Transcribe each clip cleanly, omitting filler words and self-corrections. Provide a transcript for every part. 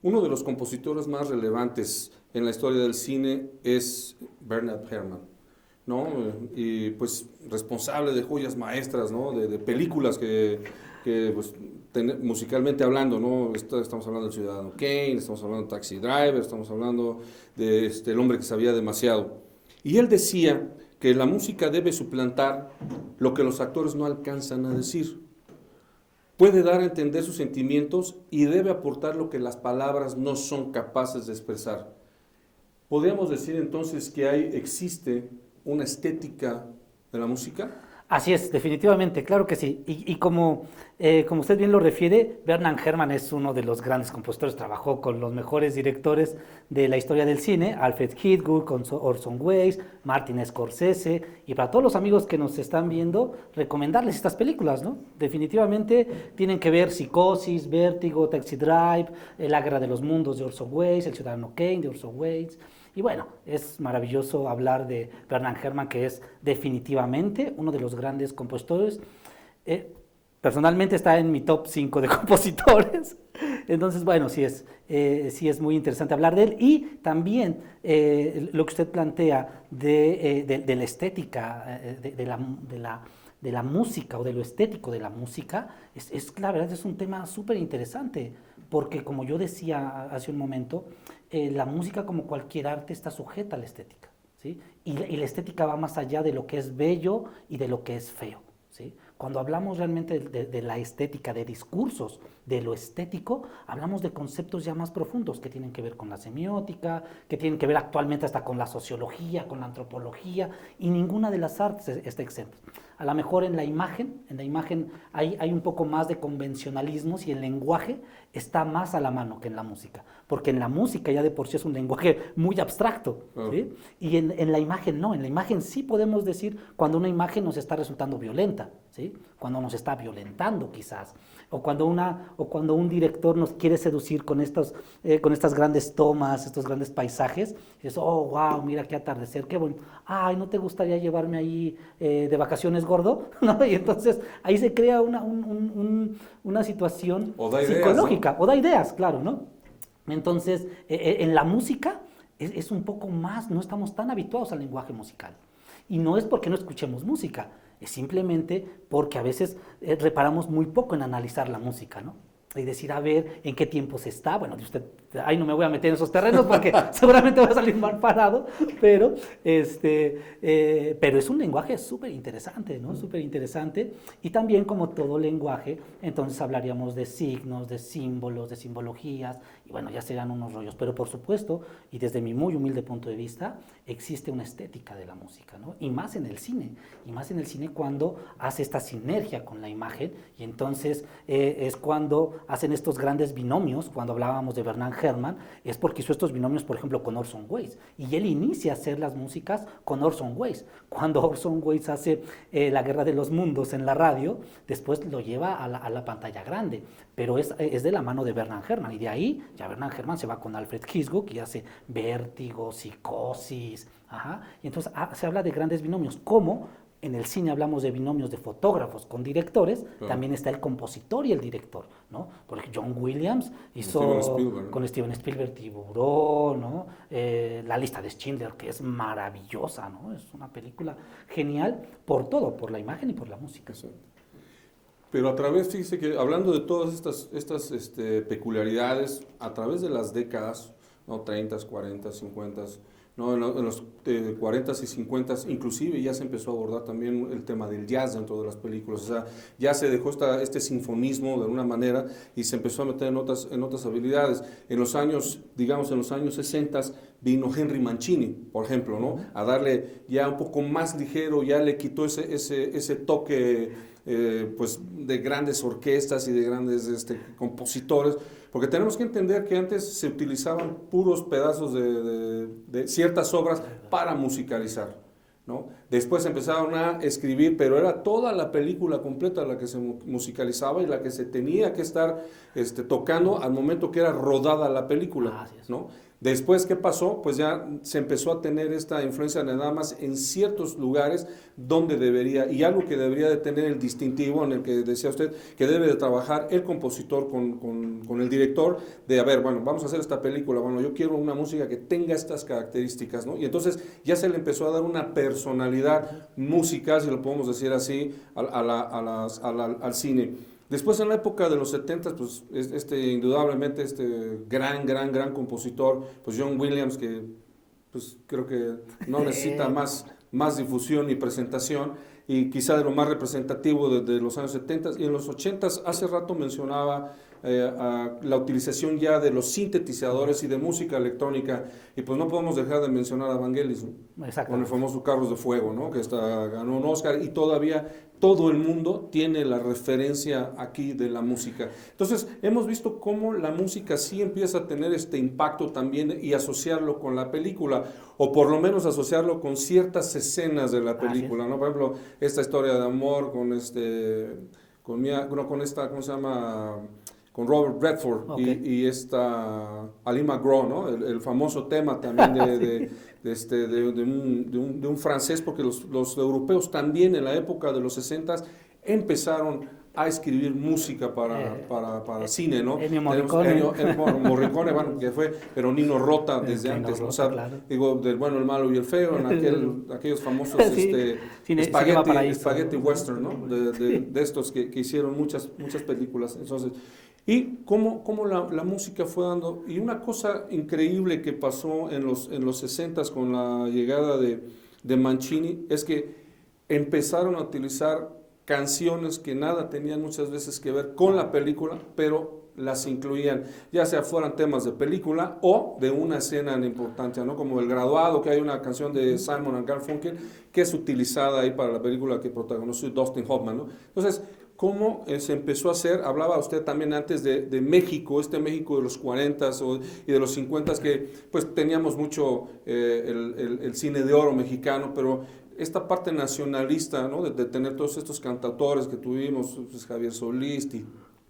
Uno de los compositores más relevantes en la historia del cine es Bernard Herrmann, ¿no? Y pues responsable de joyas maestras, ¿no? De películas que pues, musicalmente hablando, ¿no? Estamos hablando del Ciudadano Kane, estamos hablando de Taxi Driver, estamos hablando de El hombre que sabía demasiado. Y él decía que la música debe suplantar lo que los actores no alcanzan a decir. Puede dar a entender sus sentimientos y debe aportar lo que las palabras no son capaces de expresar. ¿Podríamos decir entonces que existe una estética de la música? Así es, definitivamente, claro que sí. Y como usted bien lo refiere, Bernard Herrmann es uno de los grandes compositores, trabajó con los mejores directores de la historia del cine, Alfred Hitchcock, con Orson Welles, Martin Scorsese, y para todos los amigos que nos están viendo, recomendarles estas películas, ¿no? Definitivamente tienen que ver Psicosis, Vértigo, Taxi Drive, La Guerra de los Mundos de Orson Welles, El Ciudadano Kane de Orson Welles. Y bueno, es maravilloso hablar de Bernard Herrmann, que es definitivamente uno de los grandes compositores. Personalmente está en mi top 5 de compositores. Entonces, bueno, sí es muy interesante hablar de él. Y también lo que usted plantea de la estética, de la música o de lo estético de la música, la verdad es un tema súper interesante, porque como yo decía hace un momento, la música como cualquier arte está sujeta a la estética, ¿sí? Y la estética va más allá de lo que es bello y de lo que es feo, ¿sí? Cuando hablamos realmente de la estética, de discursos, de lo estético, hablamos de conceptos ya más profundos que tienen que ver con la semiótica, que tienen que ver actualmente hasta con la sociología, con la antropología, y ninguna de las artes está exenta. A lo mejor en la imagen hay un poco más de convencionalismos y el lenguaje está más a la mano que en la música, porque en la música ya de por sí es un lenguaje muy abstracto, ¿sí? Y en la imagen no, en la imagen sí podemos decir cuando una imagen nos está resultando violenta, ¿sí? Cuando nos está violentando quizás, o cuando un director nos quiere seducir con estas grandes tomas, estos grandes paisajes, y dices, oh, wow, mira qué atardecer, qué bonito, ay, ¿no te gustaría llevarme ahí de vacaciones, gordo? ¿No? Y entonces ahí se crea una situación psicológica, ¿No? o da ideas, claro, ¿no? Entonces, en la música es un poco más, no estamos tan habituados al lenguaje musical. Y no es porque no escuchemos música, es simplemente porque a veces reparamos muy poco en analizar la música, ¿no? Y decir, a ver, en qué tiempo se está. Bueno, usted, ahí no me voy a meter en esos terrenos porque seguramente va a salir mal parado, pero es un lenguaje súper interesante, ¿no? Súper interesante. Y también, como todo lenguaje, entonces hablaríamos de signos, de símbolos, de simbologías, y bueno, ya serán unos rollos. Pero por supuesto, y desde mi muy humilde punto de vista, existe una estética de la música, ¿no? Y más en el cine cuando hace esta sinergia con la imagen, y entonces es cuando hacen estos grandes binomios. Cuando hablábamos de Bernard Herrmann, es porque hizo estos binomios, por ejemplo, con Orson Welles, y él inicia a hacer las músicas con Orson Welles. Cuando Orson Welles hace La Guerra de los Mundos en la radio, después lo lleva a la pantalla grande, pero es de la mano de Bernard Herrmann, y de ahí ya Bernard Herrmann se va con Alfred Hitchcock y hace Vértigo, Psicosis, ajá. Y entonces se habla de grandes binomios, como en el cine hablamos de binomios de fotógrafos con directores, también está el compositor y el director, ¿no? Porque John Williams hizo con Steven Spielberg Tiburón, ¿no? La lista de Schindler, que es maravillosa, ¿no? Es una película genial por todo, por la imagen y por la música. Sí. Pero a través, fíjese que hablando de todas estas peculiaridades, a través de las décadas, ¿no? 30, 40, 50, ¿no? En los 40 y 50 inclusive ya se empezó a abordar también el tema del jazz dentro de las películas. O sea, ya se dejó este sinfonismo de alguna manera y se empezó a meter en otras habilidades. En los años 60 vino Henry Mancini, por ejemplo, ¿no? A darle ya un poco más ligero, ya le quitó ese toque pues de grandes orquestas y de grandes compositores, porque tenemos que entender que antes se utilizaban puros pedazos de ciertas obras para musicalizar, ¿no? Después empezaron a escribir, pero era toda la película completa la que se musicalizaba y la que se tenía que estar tocando al momento que era rodada la película, ¿no? Después, ¿qué pasó? Pues ya se empezó a tener esta influencia nada más en ciertos lugares donde debería, y algo que debería de tener el distintivo en el que decía usted, que debe de trabajar el compositor con el director, de, a ver, bueno, vamos a hacer esta película, bueno, yo quiero una música que tenga estas características, ¿no? Y entonces ya se le empezó a dar una personalidad musical, si lo podemos decir así, al cine. Después, en la época de los 70, pues indudablemente gran compositor, pues John Williams, que pues creo que no necesita más difusión y presentación, y quizá de lo más representativo de los años 70 y en los 80. Hace rato mencionaba la utilización ya de los sintetizadores y de música electrónica, y pues no podemos dejar de mencionar a Vangelis, ¿no? Con el famoso Carros de Fuego, ¿no? Que ganó un Oscar, y todavía todo el mundo tiene la referencia aquí de la música. Entonces, hemos visto cómo la música sí empieza a tener este impacto también y asociarlo con la película, o por lo menos asociarlo con ciertas escenas de la película, ¿no? Por ejemplo, esta historia de amor con esta, ¿cómo se llama? Con Robert Redford, okay. y esta Ali McGraw, ¿no? El famoso tema también de un francés, porque los europeos también en la época de los 60 empezaron a escribir música para cine, ¿no? Ennio Morricone. Morricone, bueno, que fue, pero Nino Rota desde antes, Rota, o sea, claro. Digo, del bueno, el malo y el feo, en aquellos famosos spaghetti western, ¿no? De estos que hicieron muchas películas. Entonces, y cómo la música fue dando, y una cosa increíble que pasó en los 60s con la llegada de Mancini, es que empezaron a utilizar canciones que nada tenían muchas veces que ver con la película, pero las incluían, ya sea fueran temas de película o de una escena en importancia, ¿no? Como El Graduado, que hay una canción de Simon & Garfunkel que es utilizada ahí para la película que protagonizó Dustin Hoffman, ¿no? Entonces, ¿cómo se empezó a hacer? Hablaba usted también antes de México, México de los 40s y de los 50s, que pues teníamos mucho el cine de oro mexicano, pero esta parte nacionalista, ¿no? de tener todos estos cantautores que tuvimos, pues, Javier Solís,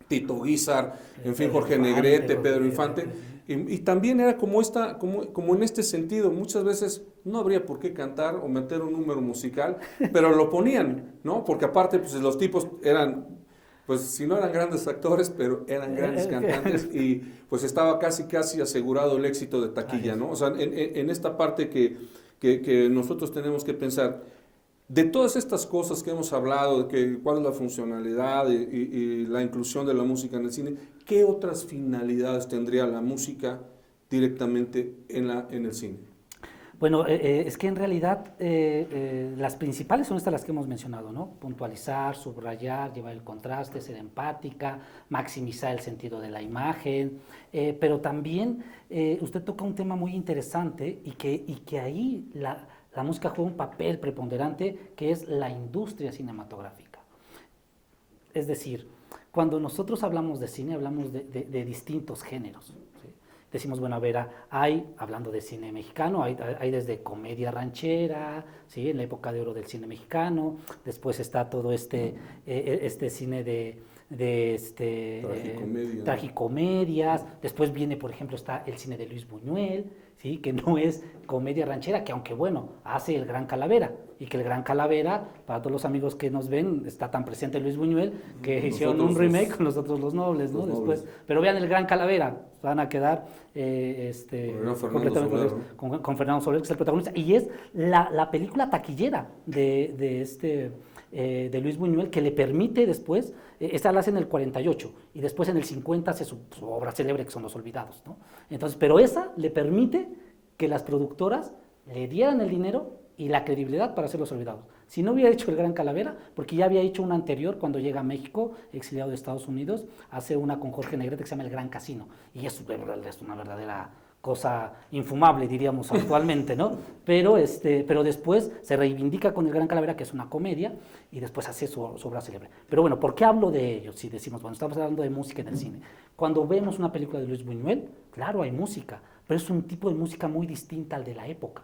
Tito Guízar, en fin, Jorge Negrete, Pedro Infante, y también era como en este sentido, muchas veces no habría por qué cantar o meter un número musical, pero lo ponían, ¿no? Porque aparte, pues los tipos eran, pues si no eran grandes actores, pero eran grandes cantantes, y pues estaba casi asegurado el éxito de taquilla, ¿no? O sea, en esta parte que nosotros tenemos que pensar, de todas estas cosas que hemos hablado, de cuál es la funcionalidad y la inclusión de la música en el cine, ¿qué otras finalidades tendría la música directamente en el cine? Bueno, es que en realidad las principales son estas las que hemos mencionado, ¿no? Puntualizar, subrayar, llevar el contraste, ser empática, maximizar el sentido de la imagen, pero también usted toca un tema muy interesante y que ahí la música juega un papel preponderante, que es la industria cinematográfica. Es decir, cuando nosotros hablamos de cine, hablamos de distintos géneros, ¿sí? Decimos, bueno, a ver, hablando de cine mexicano, hay desde comedia ranchera, ¿sí? En la época de oro del cine mexicano, después está todo este cine tragicomedias, después viene, por ejemplo, está el cine de Luis Buñuel, ¿sí? Que no es comedia ranchera, que aunque bueno, hace El Gran Calavera, y que El Gran Calavera, para todos los amigos que nos ven, está tan presente Luis Buñuel, que hicieron un remake con Nosotros los Nobles, ¿no? Después, pero vean El Gran Calavera, van a quedar completamente con Fernando Soler, que es el protagonista, y es la película taquillera de Luis Buñuel, que le permite después, esta la hace en el 48, y después en el 50 hace su obra célebre, que son Los Olvidados, ¿no? Entonces, pero esa le permite que las productoras le dieran el dinero y la credibilidad para hacer Los Olvidados. Si no hubiera hecho El Gran Calavera, porque ya había hecho una anterior cuando llega a México, exiliado de Estados Unidos, hace una con Jorge Negrete que se llama El Gran Casino, y es una verdadera cosa infumable, diríamos actualmente, ¿no? Pero después se reivindica con El Gran Calavera, que es una comedia, y después hace su obra célebre. Pero bueno, ¿por qué hablo de ello? Si decimos, bueno, estamos hablando de música en el cine. Cuando vemos una película de Luis Buñuel, claro, hay música, pero es un tipo de música muy distinta al de la época,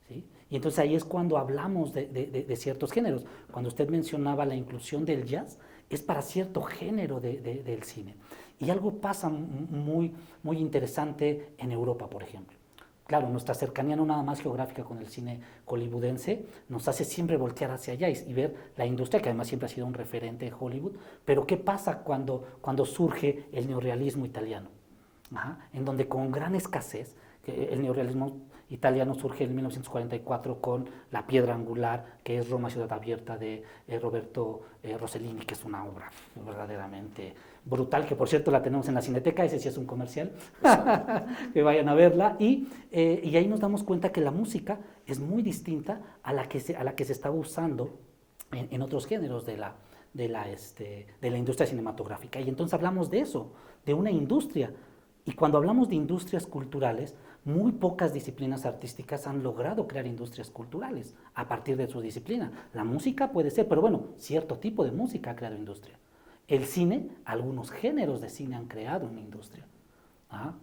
¿sí? Y entonces ahí es cuando hablamos de ciertos géneros. Cuando usted mencionaba la inclusión del jazz, es para cierto género del cine. Y algo pasa muy, muy interesante en Europa, por ejemplo. Claro, nuestra cercanía no nada más geográfica con el cine hollywoodense nos hace siempre voltear hacia allá y ver la industria, que además siempre ha sido un referente de Hollywood. Pero ¿qué pasa cuando surge el neorrealismo italiano? En donde con gran escasez, el neorrealismo italiano surge en 1944 con La piedra angular, que es Roma Ciudad Abierta de Roberto Rossellini, que es una obra verdaderamente brutal, que por cierto la tenemos en la Cineteca, ese sí es un comercial, que vayan a verla, y ahí nos damos cuenta que la música es muy distinta a la que se estaba usando en otros géneros de la industria cinematográfica. Y entonces hablamos de eso, de una industria. Y cuando hablamos de industrias culturales, muy pocas disciplinas artísticas han logrado crear industrias culturales a partir de su disciplina. La música puede ser, pero bueno, cierto tipo de música ha creado industria. El cine, algunos géneros de cine han creado una industria.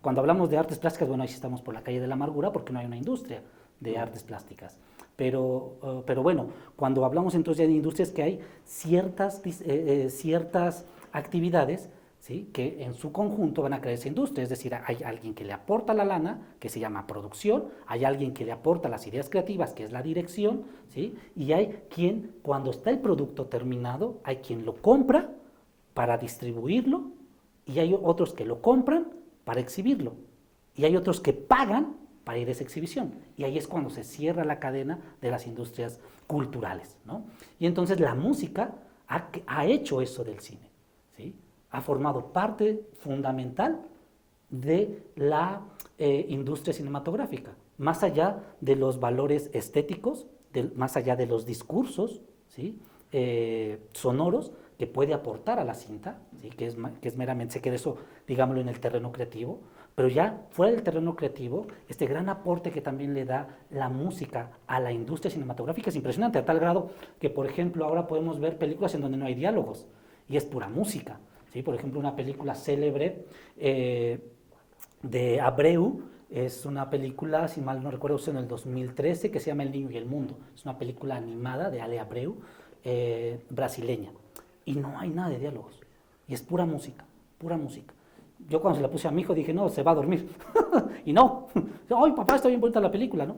Cuando hablamos de artes plásticas, bueno, ahí sí estamos por la calle de la amargura porque no hay una industria de artes plásticas. Pero bueno, cuando hablamos entonces de industrias, que hay ciertas actividades, ¿sí?, que en su conjunto van a crear esa industria. Es decir, hay alguien que le aporta la lana, que se llama producción, hay alguien que le aporta las ideas creativas, que es la dirección, ¿sí?, y hay quien, cuando está el producto terminado, hay quien lo compra para distribuirlo, y hay otros que lo compran para exhibirlo, y hay otros que pagan para ir a esa exhibición. Y ahí es cuando se cierra la cadena de las industrias culturales, ¿no? Y entonces la música ha hecho eso del cine, ¿sí? Ha formado parte fundamental de la industria cinematográfica, más allá de los valores estéticos, más allá de los discursos, ¿sí?, sonoros que puede aportar a la cinta, ¿sí?, que es meramente, se queda eso, digámoslo, en el terreno creativo, pero ya fuera del terreno creativo, este gran aporte que también le da la música a la industria cinematográfica es impresionante, a tal grado que, por ejemplo, ahora podemos ver películas en donde no hay diálogos, y es pura música. ¿Sí? Por ejemplo, una película célebre de Abreu, es una película, si mal no recuerdo, en el 2013, que se llama El niño y el mundo. Es una película animada de Ale Abreu, brasileña. Y no hay nada de diálogos. Y es pura música, pura música. Yo cuando se la puse a mi hijo dije, no, se va a dormir. Y no. Ay, papá, está bien bonita la película, ¿no?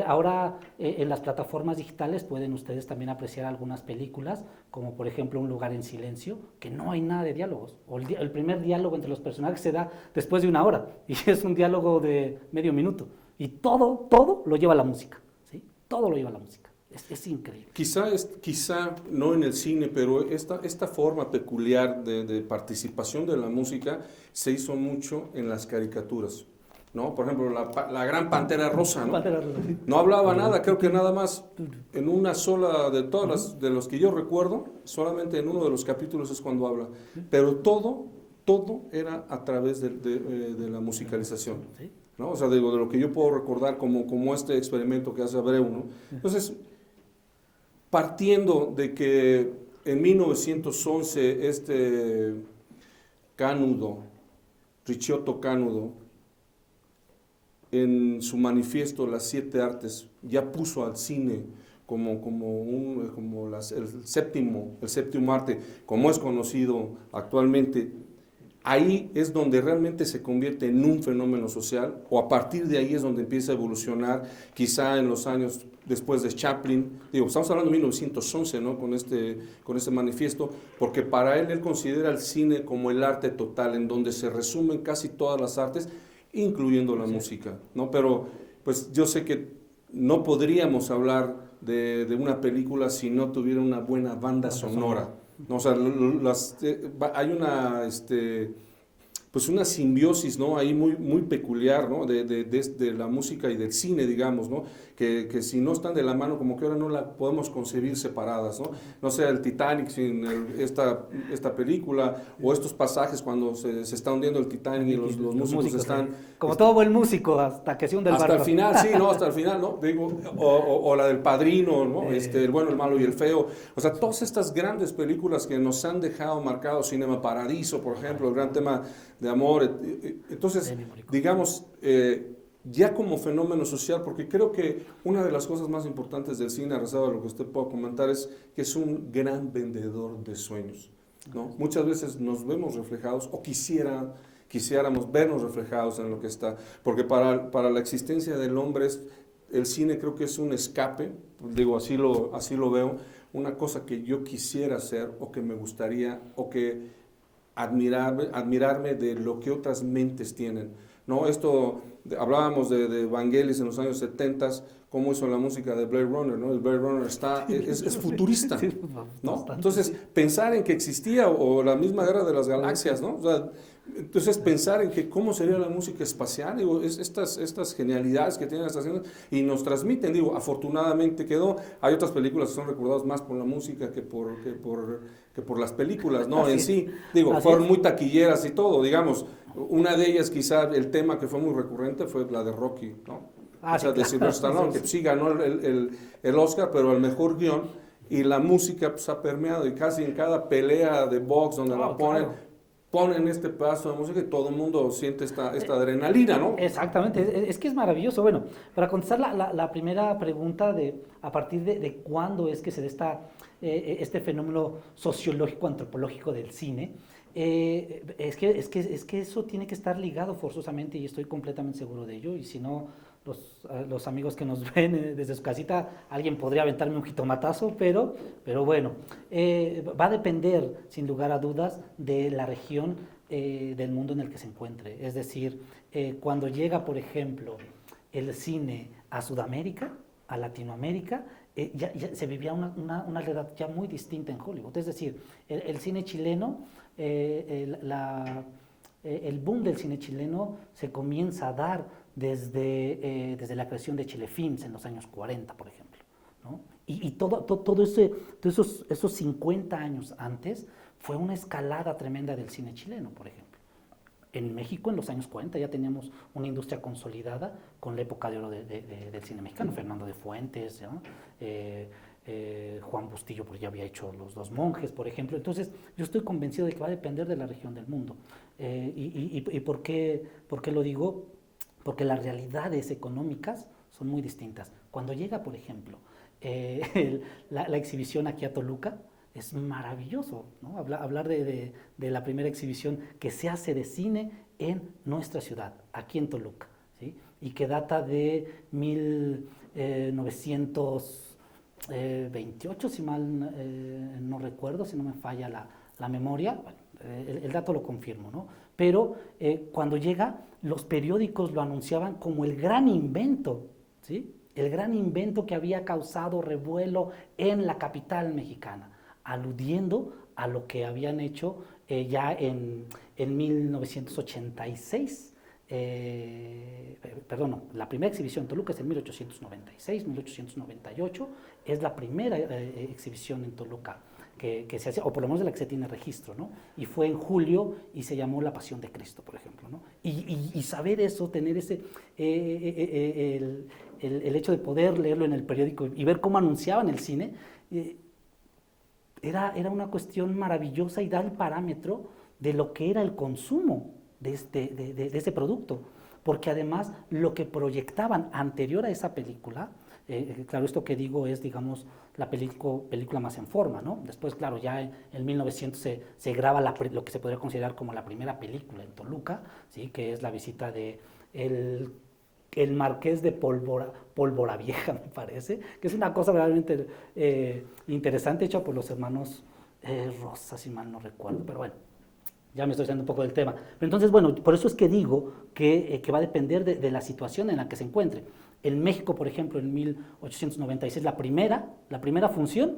Ahora en las plataformas digitales pueden ustedes también apreciar algunas películas, como por ejemplo Un lugar en silencio, que no hay nada de diálogos. O el primer diálogo entre los personajes se da después de 1 hora, y es un diálogo de medio minuto. Y todo lo lleva la música, ¿sí? Todo lo lleva la música. Es increíble. Quizá no en el cine, pero esta forma peculiar de participación de la música se hizo mucho en las caricaturas, ¿no? Por ejemplo, la gran Pantera Rosa, ¿no? Pantera Rosa, sí. No hablaba nada, creo que nada más en una sola de todas de los que yo recuerdo, solamente en uno de los capítulos es cuando habla, pero todo era a través de la musicalización, ¿no? O sea, de lo que yo puedo recordar como este experimento que hace Abreu, ¿no? Entonces, partiendo de que en 1911 Ricciotto Canudo, en su manifiesto Las 7 Artes, ya puso al cine como el séptimo arte, como es conocido actualmente. Ahí es donde realmente se convierte en un fenómeno social, o a partir de ahí es donde empieza a evolucionar, quizá en los años después de Chaplin. Estamos hablando de 1911, ¿no? Con este manifiesto, porque para él considera el cine como el arte total, en donde se resumen casi todas las artes, incluyendo la música, ¿no? Pero pues yo sé que no podríamos hablar de una película si no tuviera una buena banda sonora, ¿no? O sea, hay una simbiosis, ¿no? Ahí muy peculiar, ¿no? De la música y del cine, digamos, ¿no? Que si no están de la mano, como que ahora no la podemos concebir separadas, ¿no? No sea el Titanic sin esta película, o estos pasajes cuando se está hundiendo el Titanic y los músicos están... Como todo buen músico, hasta que se hunde el barco. Hasta el final, sí, ¿no? Hasta el final, ¿no? Digo, o la del Padrino, ¿no? El bueno, el malo y el feo. O sea, todas estas grandes películas que nos han dejado marcados, Cinema Paradiso, por ejemplo, el gran tema de amor. Entonces, digamos, ya como fenómeno social, porque creo que una de las cosas más importantes del cine, a reserva de lo que usted pueda comentar, es que es un gran vendedor de sueños, ¿no? Muchas veces nos vemos reflejados o quisiéramos vernos reflejados en lo que está, porque para la existencia del hombre el cine creo que es un escape, digo, así lo veo, una cosa que yo quisiera hacer o que me gustaría o que admirarme de lo que otras mentes tienen, ¿no? Hablábamos de Vangelis en los años 70, cómo hizo la música de Blade Runner, ¿no? El Blade Runner es futurista, ¿no? Entonces, pensar en que existía o la misma guerra de las galaxias, ¿no? O sea, entonces, pensar en que cómo sería la música espacial, digo, estas genialidades que tienen estas cosas y nos transmiten, digo, afortunadamente quedó. Hay otras películas que son recordadas más por la música que por las películas, ¿no? En sí, digo, fueron muy taquilleras y todo, digamos. Una de ellas, quizá, el tema que fue muy recurrente fue la de Rocky, ¿no? O sea, de Sylvester Stallone, que sí ganó el Oscar, pero el mejor guión, y la música pues, ha permeado, y casi en cada pelea de box donde la ponen este pedazo de música y todo el mundo siente esta adrenalina, ¿no? Exactamente, es que es maravilloso. Bueno, para contestar la primera pregunta de a partir de cuándo es que se da este fenómeno sociológico, antropológico del cine, es que eso tiene que estar ligado forzosamente y estoy completamente seguro de ello, y si no, los amigos que nos ven desde su casita, alguien podría aventarme un jitomatazo, pero bueno, va a depender, sin lugar a dudas, de la región del mundo en el que se encuentre. Es decir, cuando llega, por ejemplo, el cine a Sudamérica, a Latinoamérica, ya se vivía una realidad ya muy distinta en Hollywood. Es decir, el cine chileno, el boom del cine chileno se comienza a dar desde la creación de Chile Films en los años 40, por ejemplo, ¿no? Y todos esos 50 años antes fue una escalada tremenda del cine chileno, por ejemplo. En México, en los años 40, ya teníamos una industria consolidada con la época de oro del cine mexicano, Fernando de Fuentes, ¿no? Juan Bustillo, porque ya había hecho Los Dos Monjes, por ejemplo. Entonces, yo estoy convencido de que va a depender de la región del mundo. ¿Y por qué lo digo? Porque las realidades económicas son muy distintas. Cuando llega, por ejemplo, la exhibición aquí a Toluca, es maravilloso, ¿no? Hablar de la primera exhibición que se hace de cine en nuestra ciudad, aquí en Toluca, ¿sí? Y que data de 1928, si mal no recuerdo, si no me falla la memoria. Bueno, el dato lo confirmo, ¿no? Pero cuando llega, los periódicos lo anunciaban como el gran invento, ¿sí? El gran invento que había causado revuelo en la capital mexicana, aludiendo a lo que habían hecho ya en 1986. Perdón, la primera exhibición en Toluca es en 1896, 1898, es la primera exhibición en Toluca que se hace, o por lo menos de la que se tiene registro, ¿no? Y fue en julio y se llamó La Pasión de Cristo, por ejemplo, ¿no? Y saber eso, tener ese, el hecho de poder leerlo en el periódico y ver cómo anunciaban el cine, era una cuestión maravillosa y da el parámetro de lo que era el consumo de este producto, porque además lo que proyectaban anterior a esa película, claro, esto que digo es, digamos, la película más en forma, ¿no? Después, claro, ya en 1900 se graba lo que se podría considerar como la primera película en Toluca, ¿sí? Que es la visita de el Marqués de Pólvora Vieja, me parece, que es una cosa realmente interesante, hecha por los hermanos Rosa, si mal no recuerdo, pero bueno, ya me estoy saliendo un poco del tema. Pero entonces, bueno, por eso es que digo que va a depender de la situación en la que se encuentre. En México, por ejemplo, en 1896, la primera función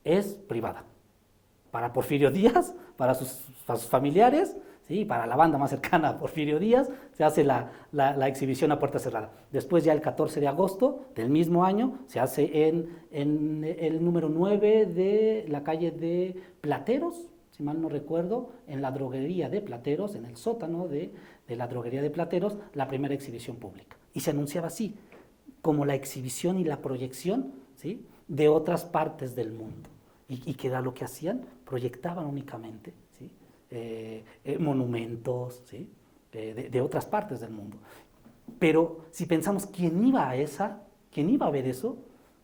es privada. Para Porfirio Díaz, para sus familiares, ¿sí? Para la banda más cercana a Porfirio Díaz, se hace la exhibición a puerta cerrada. Después, ya el 14 de agosto del mismo año, se hace en el número 9 de la calle de Plateros, si mal no recuerdo, en la droguería de Plateros, en el sótano de la droguería de Plateros, la primera exhibición pública. Y se anunciaba así, como la exhibición y la proyección, ¿sí? De otras partes del mundo. ¿Y qué era lo que hacían? Proyectaban únicamente, ¿sí? Monumentos, ¿sí? De otras partes del mundo. Pero si pensamos quién iba a ver eso,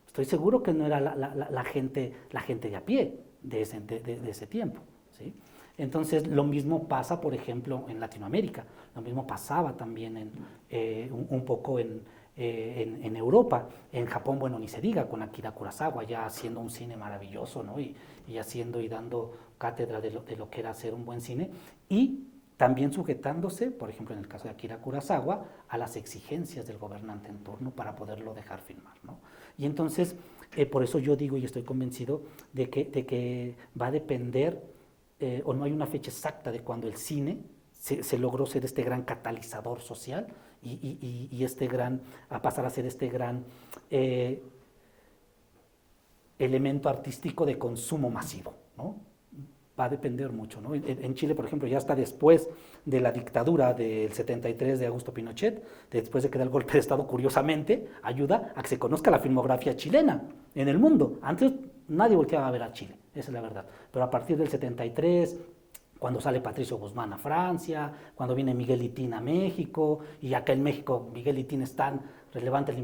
estoy seguro que no era la gente de a pie de ese tiempo, ¿sí? Entonces, lo mismo pasa, por ejemplo, en Latinoamérica, lo mismo pasaba también un poco en Europa. En Japón, bueno, ni se diga, con Akira Kurosawa ya haciendo un cine maravilloso, ¿no? Y haciendo y dando cátedra de lo que era hacer un buen cine, y también sujetándose, por ejemplo, en el caso de Akira Kurosawa, a las exigencias del gobernante en turno para poderlo dejar filmar, ¿no? Y entonces, por eso yo digo y estoy convencido de que va a depender, o no hay una fecha exacta de cuando el cine se logró ser este gran catalizador social y a pasar a ser este gran elemento artístico de consumo masivo, ¿no? Va a depender mucho, ¿no? En Chile, por ejemplo, ya hasta después de la dictadura del 73 de Augusto Pinochet, después de que da el golpe de Estado, curiosamente, ayuda a que se conozca la filmografía chilena en el mundo. Antes nadie volteaba a ver a Chile, esa es la verdad. Pero a partir del 73, cuando sale Patricio Guzmán a Francia, cuando viene Miguel Itín a México, y acá en México Miguel Itín es tan relevante,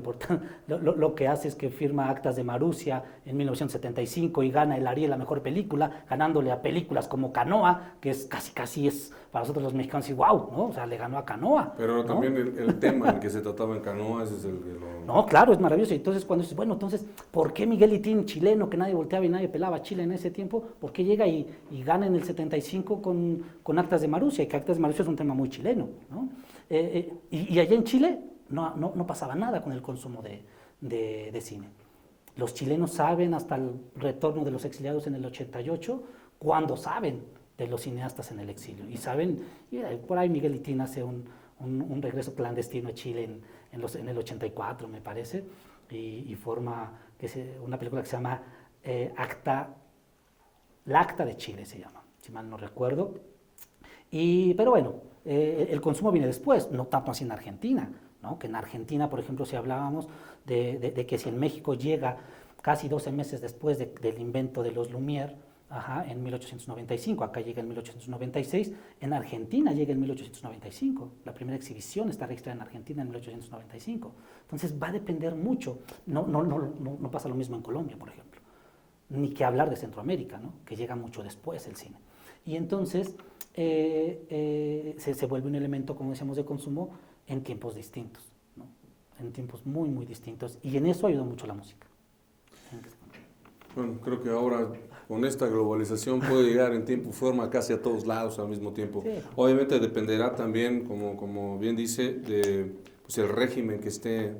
lo que hace es que firma Actas de Marusia en 1975 y gana el Ariel, la mejor película, ganándole a películas como Canoa, que es casi es para nosotros los mexicanos y wow, ¿no? O sea, le ganó a Canoa. Pero ¿no? también el tema en que se trataba en Canoa, ese es el que lo... No, claro, es maravilloso. Entonces, cuando dices, bueno, entonces, ¿por qué Miguel Itín, chileno, que nadie volteaba y nadie pelaba a Chile en ese tiempo, por qué llega y gana en el 75 con Actas de Marusia? Y que Actas de Marusia es un tema muy chileno, ¿no? Y allá en Chile no pasaba nada con el consumo de cine. Los chilenos saben hasta el retorno de los exiliados en el 88, cuando saben de los cineastas en el exilio. Y saben, por ahí Miguel Itín hace un regreso clandestino a Chile en el 84, me parece, y forma una película que se llama La Acta de Chile, se llama, si mal no recuerdo. Pero bueno, el consumo viene después, no tanto así en Argentina, ¿no? Que en Argentina, por ejemplo, si hablábamos de que si en México llega casi 12 meses después del invento de los Lumière, en 1895, acá llega en 1896, en Argentina llega en 1895, la primera exhibición está registrada en Argentina en 1895, entonces va a depender mucho, no pasa lo mismo en Colombia, por ejemplo, ni que hablar de Centroamérica, ¿no? Que llega mucho después el cine, y entonces se vuelve un elemento, como decíamos, de consumo en tiempos distintos, ¿no? En tiempos muy, muy distintos, y en eso ayudó mucho la música. Bueno, creo que ahora con esta globalización puede llegar en tiempo y forma casi a todos lados al mismo tiempo. Sí. Obviamente dependerá también, como bien dice, de pues, el régimen que esté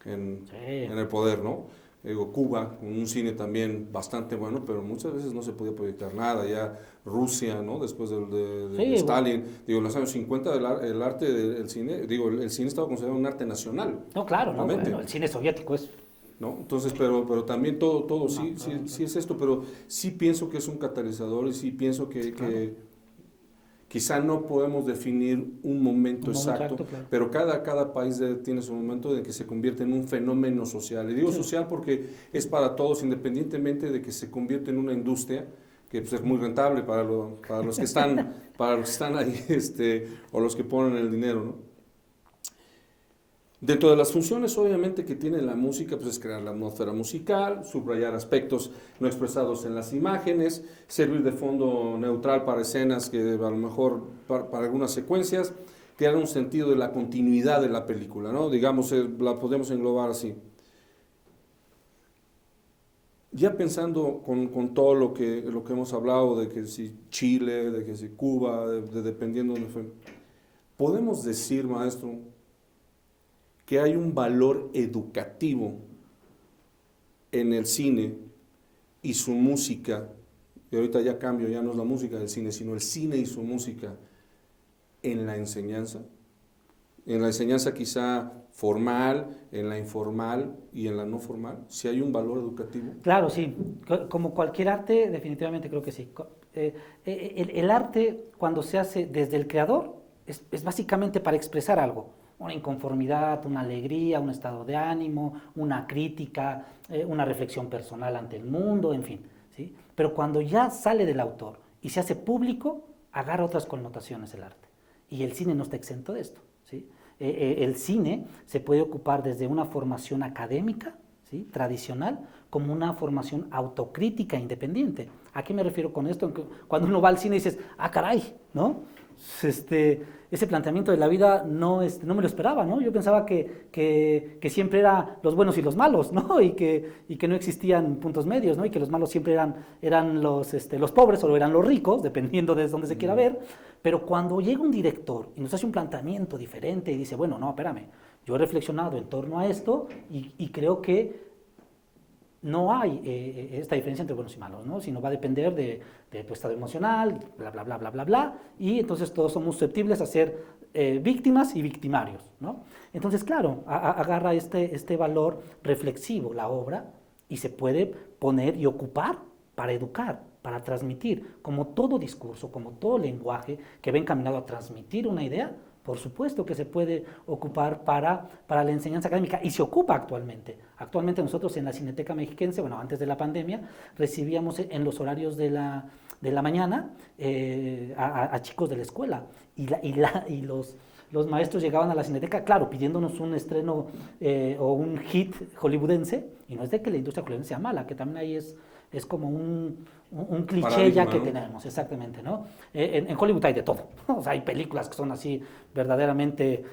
en el poder, ¿no? Digo, Cuba, con un cine también bastante bueno, pero muchas veces no se podía proyectar nada. Ya Rusia, ¿no? Después de Stalin, digo, en los años 50 el arte del cine, digo, el cine estaba considerado un arte nacional. No, claro, no, bueno, el cine soviético es... ¿no? Entonces, pero también todo sí es esto, pero sí pienso que es un catalizador y sí pienso que quizá no podemos definir un momento exacto, claro. Pero cada país tiene su momento en que se convierte en un fenómeno social. Y digo social porque es para todos, independientemente de que se convierte en una industria que pues, es muy rentable para los que están ahí, o los que ponen el dinero, ¿no? Dentro de las funciones, obviamente, que tiene la música, pues es crear la atmósfera musical, subrayar aspectos no expresados en las imágenes, servir de fondo neutral para escenas que a lo mejor para algunas secuencias, crear un sentido de la continuidad de la película, ¿no? Digamos, la podemos englobar así. Ya pensando con todo lo que hemos hablado, de que si Chile, de que si Cuba, dependiendo de dónde fue, podemos decir, maestro, que hay un valor educativo en el cine y su música, y ahorita ya cambio, ya no es la música del cine, sino el cine y su música en la enseñanza quizá formal, en la informal y en la no formal, si hay un valor educativo. Claro, sí, como cualquier arte, definitivamente creo que sí. El arte, cuando se hace desde el creador, es básicamente para expresar algo. Una inconformidad, una alegría, un estado de ánimo, una crítica, una reflexión personal ante el mundo, en fin, ¿sí? Pero cuando ya sale del autor y se hace público, agarra otras connotaciones el arte. Y el cine no está exento de esto, ¿sí? El cine se puede ocupar desde una formación académica, ¿sí?, tradicional, como una formación autocrítica independiente. ¿A qué me refiero con esto? Cuando uno va al cine y dices, ah, caray, ¿no? Ese planteamiento de la vida no me lo esperaba, ¿no? Yo pensaba que siempre eran los buenos y los malos, ¿no? Y que no existían puntos medios, ¿no? Y que los malos siempre eran los pobres o eran los ricos, dependiendo de dónde se quiera ver. Pero cuando llega un director y nos hace un planteamiento diferente y dice, bueno, no, espérame, yo he reflexionado en torno a esto y creo que no hay esta diferencia entre buenos y malos, ¿no? Sino va a depender de tu estado emocional, bla, bla, bla, bla, bla, bla, y entonces todos somos susceptibles a ser víctimas y victimarios, ¿no? Entonces, claro, agarra este valor reflexivo la obra y se puede poner y ocupar para educar, para transmitir, como todo discurso, como todo lenguaje que va encaminado a transmitir una idea. Por supuesto que se puede ocupar para la enseñanza académica y se ocupa actualmente. Actualmente nosotros en la Cineteca Mexiquense, bueno, antes de la pandemia, recibíamos en los horarios de la mañana a chicos de la escuela y los maestros llegaban a la Cineteca, claro, pidiéndonos un estreno o un hit hollywoodense, y no es de que la industria hollywoodense sea mala, que también ahí es como un cliché paradigma, ya que, ¿no?, tenemos, exactamente, ¿no? En Hollywood hay de todo, ¿no? O sea, hay películas que son así verdaderamente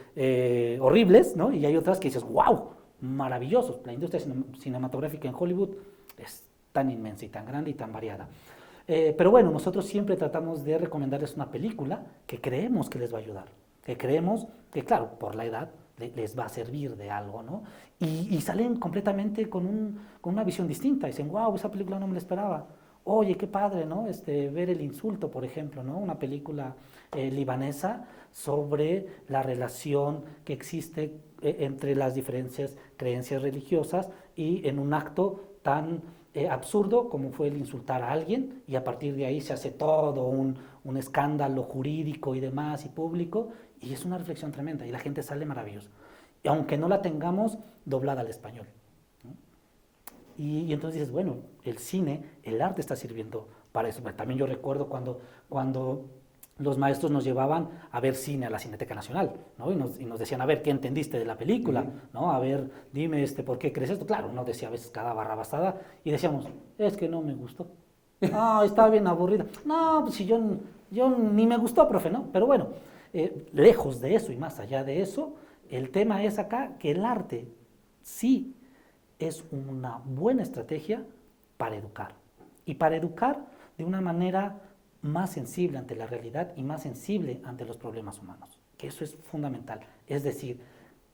horribles, ¿no? Y hay otras que dices, wow, maravillosos. La industria cinematográfica en Hollywood es tan inmensa y tan grande y tan variada. Pero bueno, nosotros siempre tratamos de recomendarles una película que creemos que les va a ayudar, que creemos que, claro, por la edad les va a servir de algo, ¿no? Y salen completamente con una visión distinta. Dicen, wow, esa película no me la esperaba. Oye, qué padre, ¿no? Ver El Insulto, por ejemplo, ¿no? Una película libanesa sobre la relación que existe entre las diferentes creencias religiosas y en un acto tan absurdo como fue el insultar a alguien, y a partir de ahí se hace todo un escándalo jurídico y demás y público, y es una reflexión tremenda y la gente sale maravillosa, y aunque no la tengamos doblada al español, ¿no? Y entonces dices, bueno, el cine, el arte está sirviendo para eso. Pero también yo recuerdo cuando los maestros nos llevaban a ver cine a la Cineteca Nacional, ¿no? Y nos decían, a ver, ¿qué entendiste de la película? ¿No? A ver, dime, ¿por qué crees esto? Claro, uno decía a veces cada barrabasada y decíamos, es que no me gustó. Ah, está bien aburrida. No, pues si yo ni me gustó, profe, ¿no? Pero bueno, lejos de eso y más allá de eso, el tema es acá que el arte sí es una buena estrategia para educar. Y para educar de una manera más sensible ante la realidad y más sensible ante los problemas humanos, que eso es fundamental. Es decir,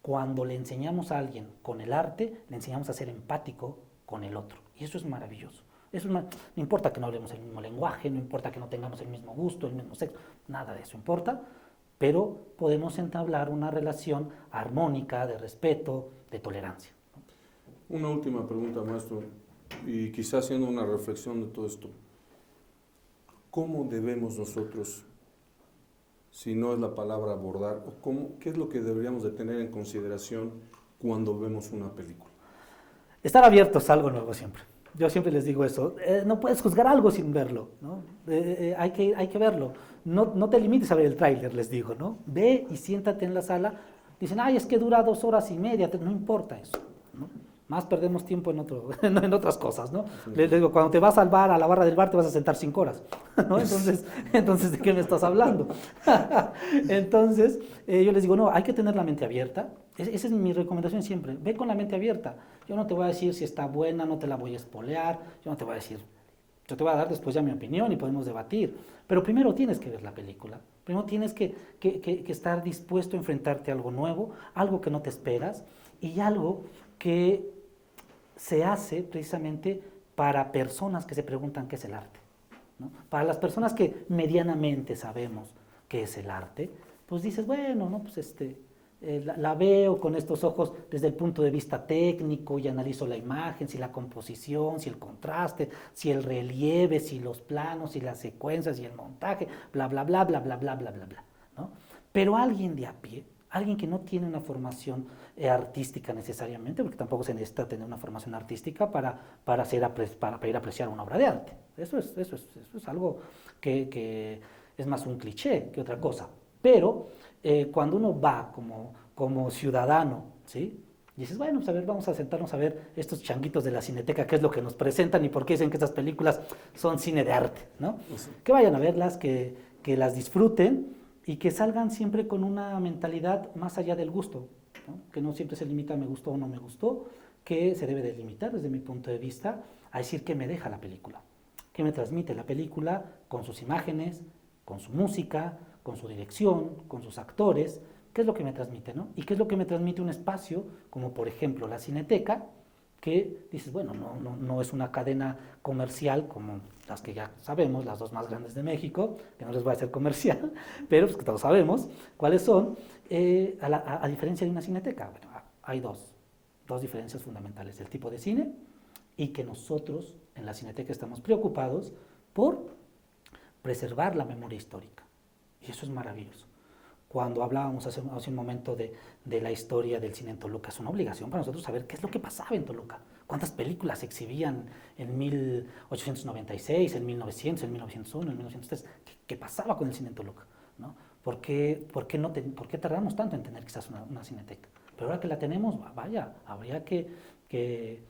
cuando le enseñamos a alguien con el arte, le enseñamos a ser empático con el otro. Y eso es maravilloso. No importa que no hablemos el mismo lenguaje, no importa que no tengamos el mismo gusto, el mismo sexo, nada de eso importa, pero podemos entablar una relación armónica, de respeto, de tolerancia. Una última pregunta, maestro, y quizás haciendo una reflexión de todo esto. ¿Cómo debemos nosotros, si no es la palabra abordar, o qué es lo que deberíamos de tener en consideración cuando vemos una película? Estar abiertos a algo nuevo siempre. Yo siempre les digo eso. No puedes juzgar algo sin verlo, ¿no? Hay que verlo. No te limites a ver el tráiler, les digo, ¿no? Ve y siéntate en la sala. Dicen, ay, es que dura 2 horas y media. No importa eso, ¿no? Más perdemos tiempo en otras cosas, ¿no? Sí. Les digo, cuando te vas al bar, a la barra del bar, te vas a sentar 5 horas, ¿no? Entonces, ¿de qué me estás hablando? Entonces, yo les digo, no, hay que tener la mente abierta. Esa es mi recomendación siempre. Ve con la mente abierta. Yo no te voy a decir si está buena, no te la voy a espolear, yo no te voy a decir, yo te voy a dar después ya mi opinión y podemos debatir. Pero primero tienes que ver la película. Primero tienes que estar dispuesto a enfrentarte a algo nuevo, algo que no te esperas y algo que se hace precisamente para personas que se preguntan qué es el arte, ¿no? Para las personas que medianamente sabemos qué es el arte, pues dices, bueno, ¿no? Pues la veo con estos ojos desde el punto de vista técnico y analizo la imagen, si la composición, si el contraste, si el relieve, si los planos, si las secuencias y el montaje, bla, bla, bla, bla, bla, bla, bla, bla, bla, ¿no? Pero alguien de a pie, alguien que no tiene una formación artística necesariamente, porque tampoco se necesita tener una formación artística para ir a apreciar una obra de arte. Eso es algo que es más un cliché que otra cosa. Pero cuando uno va como ciudadano, ¿sí? Y dices, bueno, pues a ver, vamos a sentarnos a ver estos changuitos de la Cineteca, qué es lo que nos presentan y por qué dicen que estas películas son cine de arte, ¿no? Sí. Que vayan a verlas, que las disfruten y que salgan siempre con una mentalidad más allá del gusto, ¿no? Que no siempre se limita a me gustó o no me gustó, que se debe de limitar desde mi punto de vista a decir qué me deja la película, qué me transmite la película con sus imágenes, con su música, con su dirección, con sus actores, qué es lo que me transmite, ¿no? Y qué es lo que me transmite un espacio como por ejemplo la Cineteca, que dices, bueno, no es una cadena comercial como las que ya sabemos, las dos más grandes de México, que no les voy a hacer comercial, pero pues que todos sabemos cuáles son, a diferencia de una Cineteca. Bueno, hay dos diferencias fundamentales, el tipo de cine y que nosotros en la Cineteca estamos preocupados por preservar la memoria histórica. Y eso es maravilloso. Cuando hablábamos hace un momento de la historia del cine en Toluca, es una obligación para nosotros saber qué es lo que pasaba en Toluca, cuántas películas se exhibían en 1896, en 1900, en 1901, en 1903, qué pasaba con el cine en Toluca, ¿no? ¿Por qué tardamos tanto en tener quizás una cineteca? Pero ahora que la tenemos, vaya, habría que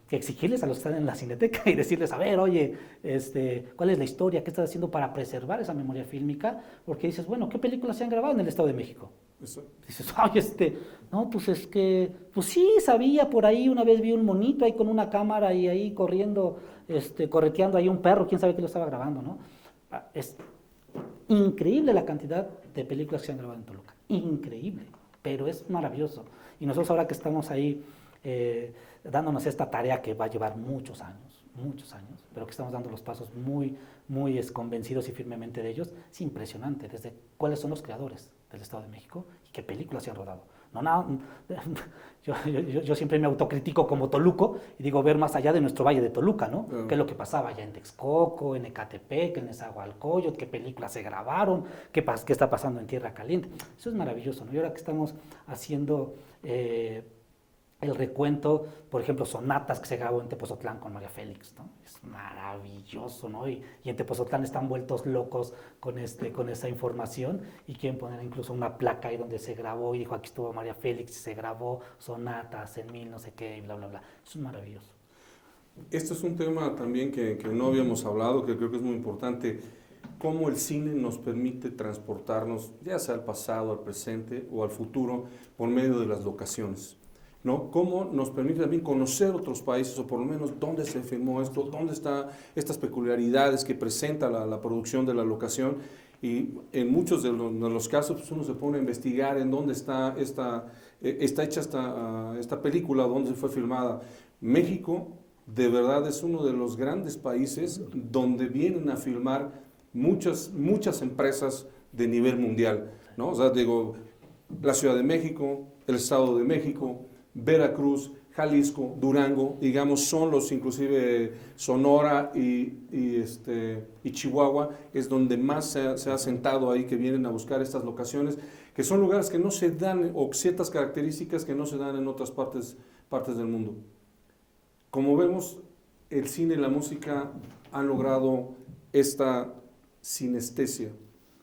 exigirles a los que están en la Cineteca y decirles, a ver, oye, ¿cuál es la historia? ¿Qué estás haciendo para preservar esa memoria fílmica? Porque dices, bueno, ¿qué películas se han grabado en el Estado de México? Eso. Dices, oye, no, pues es que, pues sí, sabía por ahí, una vez vi un monito ahí con una cámara y ahí corriendo, correteando ahí un perro, quién sabe qué lo estaba grabando, ¿no? Es increíble la cantidad de películas que se han grabado en Toluca, increíble, pero es maravilloso. Y nosotros ahora que estamos ahí dándonos esta tarea que va a llevar muchos años, pero que estamos dando los pasos muy convencidos y firmemente de ellos, es impresionante, desde cuáles son los creadores del Estado de México y qué películas se han rodado. Yo siempre me autocritico como toluco y digo ver más allá de nuestro Valle de Toluca, ¿no? ¿Qué es lo que pasaba allá en Texcoco, en Ecatepec, en Nezahualcóyotl, qué películas se grabaron, qué está pasando en Tierra Caliente? Eso es maravilloso, ¿no? Y ahora que estamos haciendo el recuento, por ejemplo, Sonatas que se grabó en Tepozotlán con María Félix, ¿no? Es maravilloso, ¿no? Y en Tepozotlán están vueltos locos con esa información y quieren poner incluso una placa ahí donde se grabó y dijo, aquí estuvo María Félix y se grabó Sonatas en mil no sé qué y bla, bla, bla. Eso es maravilloso. Este es un tema también que no habíamos hablado, que creo que es muy importante, cómo el cine nos permite transportarnos, ya sea al pasado, al presente o al futuro, por medio de las locaciones, ¿no? Cómo nos permite también conocer otros países, o por lo menos dónde se filmó esto, dónde están estas peculiaridades que presenta la producción de la locación. Y en muchos de los casos pues uno se pone a investigar en dónde está hecha esta película, dónde fue filmada. México de verdad es uno de los grandes países donde vienen a filmar muchas empresas de nivel mundial, ¿no? O sea, digo, la Ciudad de México, el Estado de México, Veracruz, Jalisco, Durango, digamos, son los, inclusive Sonora y Chihuahua, es donde más se ha sentado ahí, que vienen a buscar estas locaciones, que son lugares que no se dan, o ciertas características que no se dan en otras partes del mundo. Como vemos, el cine y la música han logrado esta sinestesia.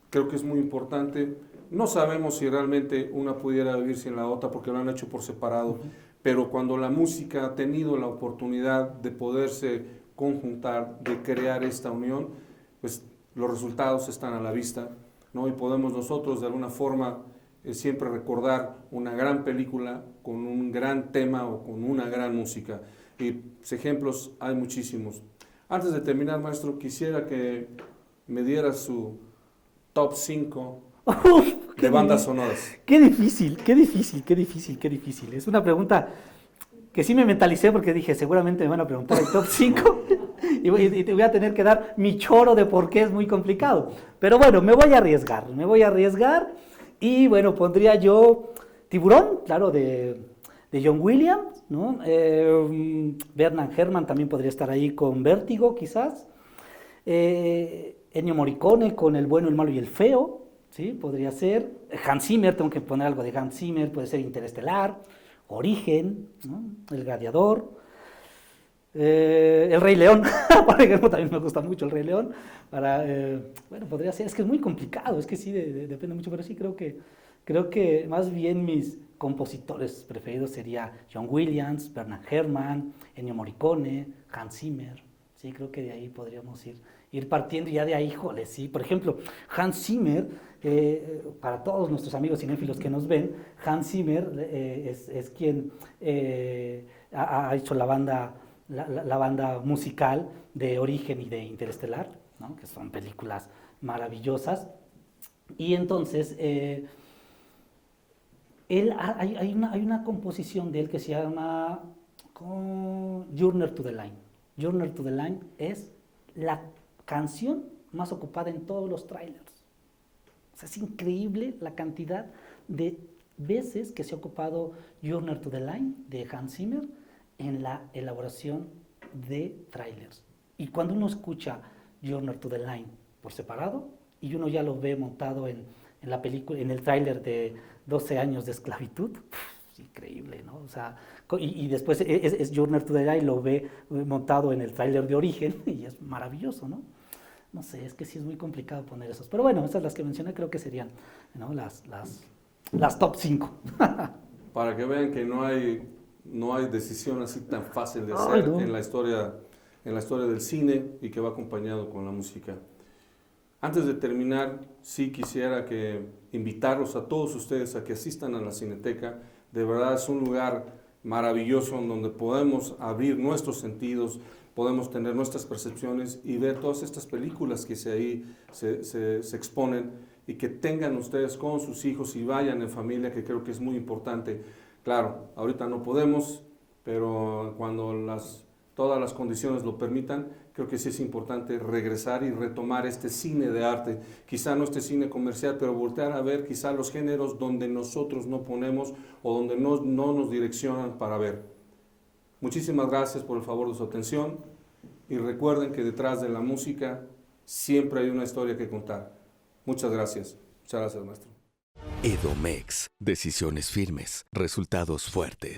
Creo que es muy importante. No sabemos si realmente una pudiera vivir sin la otra porque lo han hecho por separado, pero cuando la música ha tenido la oportunidad de poderse conjuntar, de crear esta unión, pues los resultados están a la vista, ¿no? Y podemos nosotros de alguna forma siempre recordar una gran película con un gran tema o con una gran música. Y ejemplos hay muchísimos. Antes de terminar, maestro, quisiera que me diera su top 5 de bandas sonoras. Qué difícil. Es una pregunta que sí me mentalicé porque dije, seguramente me van a preguntar el top 5 y te voy a tener que dar mi choro de por qué es muy complicado. Pero bueno, me voy a arriesgar y bueno, pondría yo Tiburón, claro, de John Williams, ¿no? Bernard Herrmann también podría estar ahí con Vértigo, quizás. Ennio Morricone con El bueno, el malo y el feo, ¿sí? Podría ser. Hans Zimmer, tengo que poner algo de Hans Zimmer, puede ser Interestelar, Origen, ¿no? El Gladiador, El Rey León, por ejemplo, también me gusta mucho El Rey León. Bueno, podría ser, es que es muy complicado, es que sí, depende mucho, pero sí creo que Creo que más bien mis compositores preferidos sería John Williams, Bernard Herrmann, Ennio Morricone, Hans Zimmer. Sí, creo que de ahí podríamos ir partiendo y ya de ahí, híjole, sí. Por ejemplo, Hans Zimmer, para todos nuestros amigos cinéfilos que nos ven, Hans Zimmer es quien ha hecho la banda musical de Origen y de Interestelar, ¿no? Que son películas maravillosas. Y entonces, hay una composición de él que se llama Journey to the Line. Journey to the Line es la canción más ocupada en todos los trailers. O sea, es increíble la cantidad de veces que se ha ocupado Journey to the Line de Hans Zimmer en la elaboración de trailers. Y cuando uno escucha Journey to the Line por separado y uno ya lo ve montado en la película, en el tráiler de 12 años de esclavitud, es increíble, ¿no? O sea, y después es Journey to the Line, lo ve montado en el tráiler de Origen y es maravilloso, ¿no? No sé, es que sí es muy complicado poner esos. Pero bueno, esas las que mencioné creo que serían, ¿no? las top 5. Para que vean que no hay decisión así tan fácil de hacer en la historia del cine y que va acompañado con la música. Antes de terminar, sí quisiera invitarlos a todos ustedes a que asistan a la Cineteca. De verdad es un lugar maravilloso en donde podemos abrir nuestros sentidos, podemos tener nuestras percepciones y ver todas estas películas que ahí se exponen, y que tengan ustedes con sus hijos y vayan en familia, que creo que es muy importante. Claro, ahorita no podemos, pero cuando todas las condiciones lo permitan, creo que sí es importante regresar y retomar este cine de arte, quizá no este cine comercial, pero voltear a ver quizá los géneros donde nosotros no ponemos o donde no nos direccionan para ver. Muchísimas gracias por el favor de su atención y recuerden que detrás de la música siempre hay una historia que contar. Muchas gracias. Muchas gracias, maestro. Edomex. Decisiones firmes, resultados fuertes.